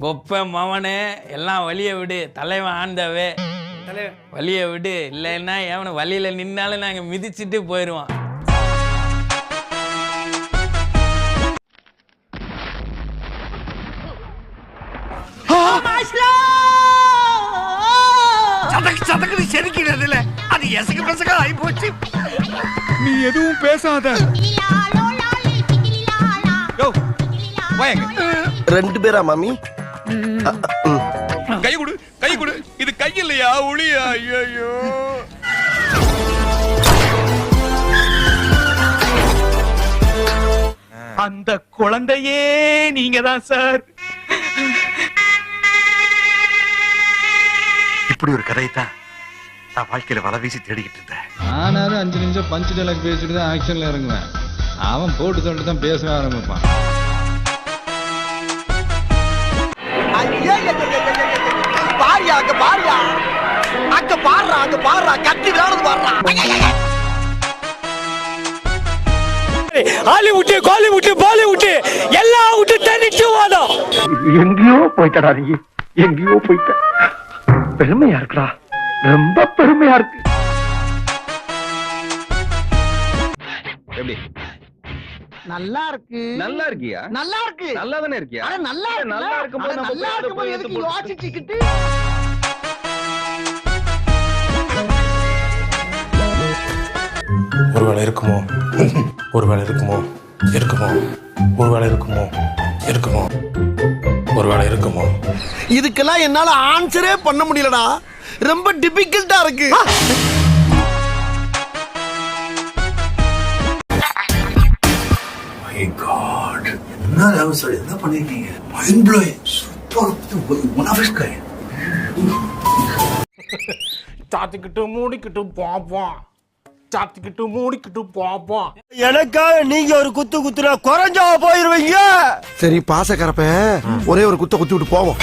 கொப்ப மவனே எல்லாம் வழிய விடு, தலைவன் ஆண்டவே வழிய விடு, இல்லைன்னா எவனை வழியில நின்னாலும் நாங்க மிதிச்சுட்டு போயிடுவான். சதக்கு செதுக்கிறதுல அது எசகு பெசகா ஆகி போச்சு. நீ எதுவும் பேசாத. ரெண்டு பேரா மாமி? கை கொடு, கை கொடு. இது கை இல்லையா, ஒளியா? ஐயோ, அந்த குழந்தையே நீங்க தான் சார். இப்படி ஒரு கதையை தான் நான் வாழ்க்கையில வலை வீசி தேடிக்கிட்டு இருந்தேன். ஆனாலும் 5 நிமிஷம் பஞ்ச் டைலாக் பேசிட்டு தான் ஆக்ஷன்ல இறங்குவேன். அவன் போட்டு சொல்லிட்டு தான் பேசவே ஆரம்பிப்பான். பாரியா அங்க பாரியா, அங்க பாடுறா, அங்க பாடுறா, கட்டி விளையாடுறது பாடுறா. ஹாலிவுட், காலிவுட், பாலிவுட் எல்லாம் விட்டு தனிச்சு வாதம். எங்கேயோ போயிட்டடா நீ, எங்கேயோ போயிட்ட. பெருமையா இருக்குடா, ரொம்ப பெருமையா இருக்கு. எப்படி நல்லா இருக்கு. நல்லா இருக்கியா? நல்லா இருக்கு. நல்லா தானே இருக்கியா? அட நல்லா இருக்கு. நல்லா இருக்கும்போது நம்ம நல்லா போய் இருக்கும்போது எடுத்து எதுக்கு போட்டு- யோசிச்சுக்கிட்டு? ஒருவேளை இருக்குமோ, ஒருவேளை இருக்குமோ, இருக்குமோ, ஒருவேளை இருக்குமோ, இருக்குமோ, ஒருவேளை இருக்குமோ. இதுக்கெல்லாம் என்னால ஆன்சரே பண்ண முடியலடா, ரொம்ப டிபிகல்ட்டா இருக்கு. My God, என்ன ராவ் சார் என்ன பண்ணிருக்கீங்க? Mind blowing, super, one of his kind. சாத்திக்கிட்டு மூடிக்கிட்டு பாப்போம், சாத்திக்கிட்டு மூடிக்கிட்டு பாப்போம். எனக்காக நீங்க ஒரு குத்து குத்துனா குறைஞ்சா போயிருவீங்க. சரி பாசக்கரப்ப ஒரே ஒரு குத்த குத்தி விட்டு போவோம்.